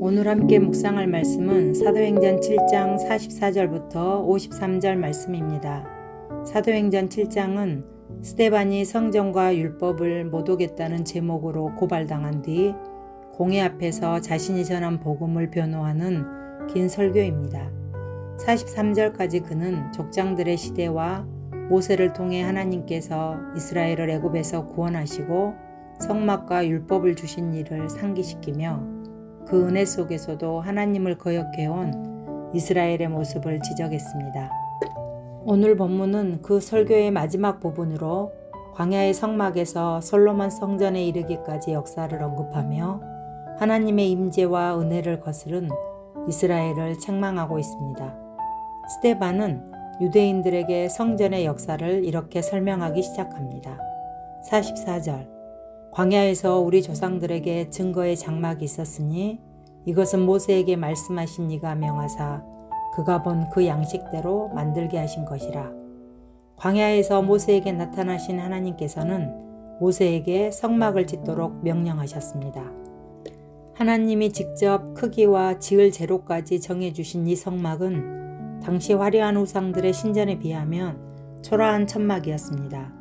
오늘 함께 묵상할 말씀은 사도행전 7장 44절부터 53절 말씀입니다. 사도행전 7장은 스데반이 성전과 율법을 못 오겠다는 제목으로 고발당한 뒤 공회 앞에서 자신이 전한 복음을 변호하는 긴 설교입니다. 43절까지 그는 족장들의 시대와 모세를 통해 하나님께서 이스라엘을 애굽에서 구원하시고 성막과 율법을 주신 일을 상기시키며 그 은혜 속에서도 하나님을 거역해온 이스라엘의 모습을 지적했습니다. 오늘 본문은 그 설교의 마지막 부분으로 광야의 성막에서 솔로몬 성전에 이르기까지 역사를 언급하며 하나님의 임재와 은혜를 거스른 이스라엘을 책망하고 있습니다. 스데반은 유대인들에게 성전의 역사를 이렇게 설명하기 시작합니다. 44절 광야에서 우리 조상들에게 증거의 장막이 있었으니 이것은 모세에게 말씀하신 이가 명하사 그가 본 그 양식대로 만들게 하신 것이라. 광야에서 모세에게 나타나신 하나님께서는 모세에게 성막을 짓도록 명령하셨습니다. 하나님이 직접 크기와 지을 재료까지 정해주신 이 성막은 당시 화려한 우상들의 신전에 비하면 초라한 천막이었습니다.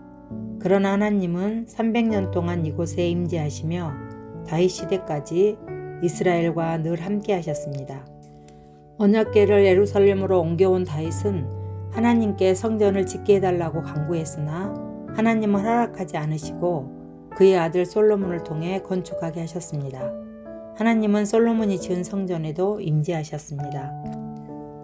그러나 하나님은 300년 동안 이곳에 임재하시며 다윗 시대까지 이스라엘과 늘 함께 하셨습니다. 언약궤를 예루살렘으로 옮겨온 다윗은 하나님께 성전을 짓게 해달라고 간구했으나 하나님은 허락하지 않으시고 그의 아들 솔로몬을 통해 건축하게 하셨습니다. 하나님은 솔로몬이 지은 성전에도 임재하셨습니다.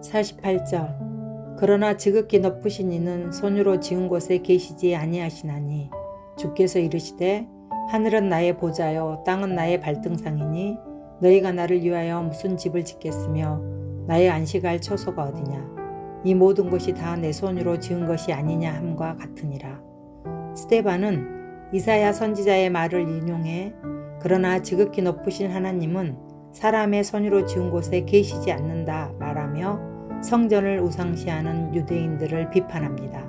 48절 그러나 지극히 높으신 이는 손으로 지은 곳에 계시지 아니하시나니 주께서 이르시되 하늘은 나의 보좌요 땅은 나의 발등상이니 너희가 나를 위하여 무슨 집을 짓겠으며 나의 안식할 처소가 어디냐 이 모든 것이 다 내 손으로 지은 것이 아니냐 함과 같으니라. 스데반은 이사야 선지자의 말을 인용해 그러나 지극히 높으신 하나님은 사람의 손으로 지은 곳에 계시지 않는다 말하며 성전을 우상시하는 유대인들을 비판합니다.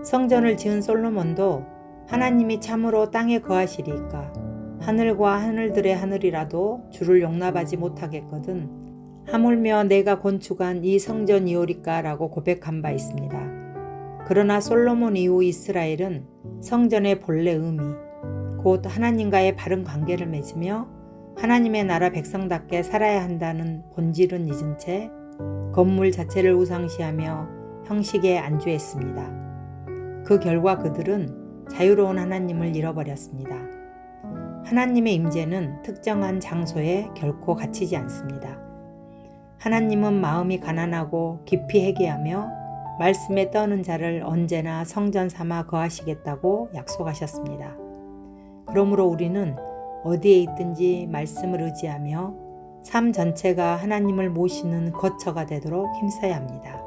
성전을 지은 솔로몬도 하나님이 참으로 땅에 거하시리이까 하늘과 하늘들의 하늘이라도 주를 용납하지 못하겠거든 하물며 내가 건축한 이 성전이오리까 라고 고백한 바 있습니다. 그러나 솔로몬 이후 이스라엘은 성전의 본래 의미 곧 하나님과의 바른 관계를 맺으며 하나님의 나라 백성답게 살아야 한다는 본질은 잊은 채 건물 자체를 우상시하며 형식에 안주했습니다. 그 결과 그들은 자유로운 하나님을 잃어버렸습니다. 하나님의 임재는 특정한 장소에 결코 갇히지 않습니다. 하나님은 마음이 가난하고 깊이 회개하며 말씀에 떠는 자를 언제나 성전 삼아 거하시겠다고 약속하셨습니다. 그러므로 우리는 어디에 있든지 말씀을 의지하며 삶 전체가 하나님을 모시는 거처가 되도록 힘써야 합니다.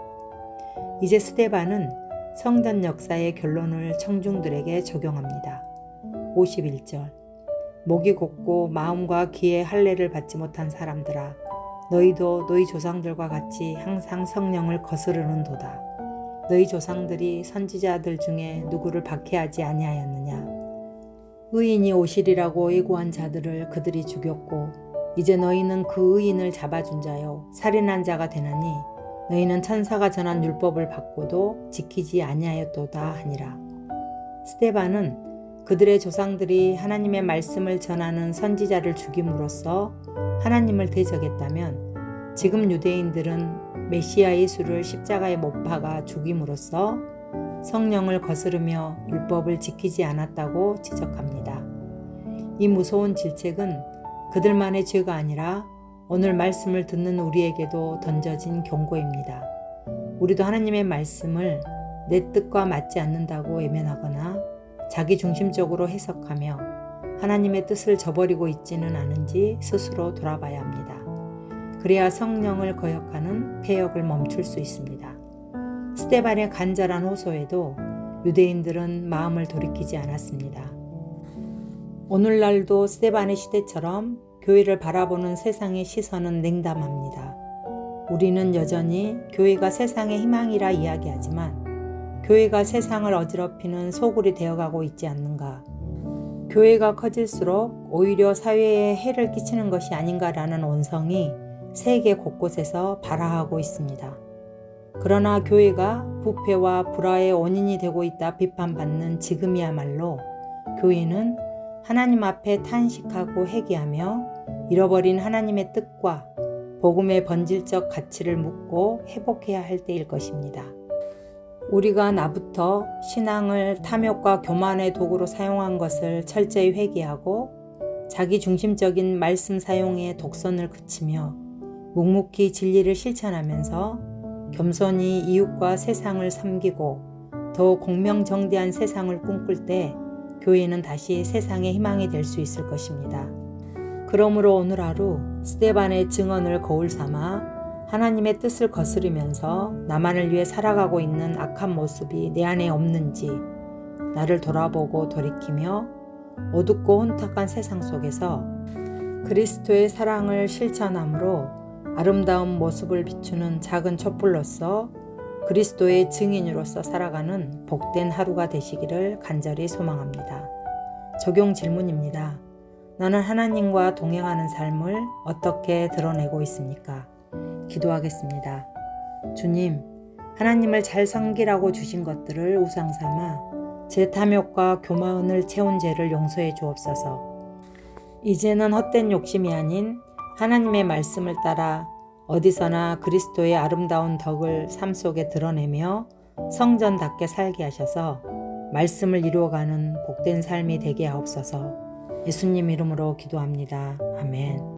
이제 스데반은 성전 역사의 결론을 청중들에게 적용합니다. 51절 목이 곧고 마음과 귀에 할례를 받지 못한 사람들아 너희도 너희 조상들과 같이 항상 성령을 거스르는도다. 너희 조상들이 선지자들 중에 누구를 박해하지 아니하였느냐. 의인이 오시리라고 예고한 자들을 그들이 죽였고 이제 너희는 그 의인을 잡아준 자요 살인한 자가 되나니 너희는 천사가 전한 율법을 받고도 지키지 아니하였도다 하니라. 스데반은 그들의 조상들이 하나님의 말씀을 전하는 선지자를 죽임으로써 하나님을 대적했다면 지금 유대인들은 메시아 예수를 십자가에 못 박아 죽임으로써 성령을 거스르며 율법을 지키지 않았다고 지적합니다. 이 무서운 질책은 그들만의 죄가 아니라 오늘 말씀을 듣는 우리에게도 던져진 경고입니다. 우리도 하나님의 말씀을 내 뜻과 맞지 않는다고 외면하거나 자기 중심적으로 해석하며 하나님의 뜻을 저버리고 있지는 않은지 스스로 돌아봐야 합니다. 그래야 성령을 거역하는 패역을 멈출 수 있습니다. 스데반의 간절한 호소에도 유대인들은 마음을 돌이키지 않았습니다. 오늘날도 스데반의 시대처럼 교회를 바라보는 세상의 시선은 냉담합니다. 우리는 여전히 교회가 세상의 희망이라 이야기하지만 교회가 세상을 어지럽히는 소굴이 되어가고 있지 않는가? 교회가 커질수록 오히려 사회에 해를 끼치는 것이 아닌가라는 원성이 세계 곳곳에서 발화하고 있습니다. 그러나 교회가 부패와 불화의 원인이 되고 있다 비판받는 지금이야말로 교회는 하나님 앞에 탄식하고 회개하며 잃어버린 하나님의 뜻과 복음의 본질적 가치를 묻고 회복해야 할 때일 것입니다. 우리가 나부터 신앙을 탐욕과 교만의 도구로 사용한 것을 철저히 회개하고 자기 중심적인 말씀 사용에 독선을 그치며 묵묵히 진리를 실천하면서 겸손히 이웃과 세상을 섬기고 더 공명정대한 세상을 꿈꿀 때 교회는 다시 세상의 희망이 될 수 있을 것입니다. 그러므로 오늘 하루 스데반의 증언을 거울 삼아 하나님의 뜻을 거스르면서 나만을 위해 살아가고 있는 악한 모습이 내 안에 없는지 나를 돌아보고 돌이키며 어둡고 혼탁한 세상 속에서 그리스도의 사랑을 실천함으로 아름다운 모습을 비추는 작은 촛불로서 그리스도의 증인으로서 살아가는 복된 하루가 되시기를 간절히 소망합니다. 적용 질문입니다. 나는 하나님과 동행하는 삶을 어떻게 드러내고 있습니까? 기도하겠습니다. 주님, 하나님을 잘 섬기라고 주신 것들을 우상 삼아 제 탐욕과 교만을 채운 죄를 용서해 주옵소서. 이제는 헛된 욕심이 아닌 하나님의 말씀을 따라 어디서나 그리스도의 아름다운 덕을 삶 속에 드러내며 성전답게 살게 하셔서 말씀을 이루어가는 복된 삶이 되게 하옵소서. 예수님 이름으로 기도합니다. 아멘.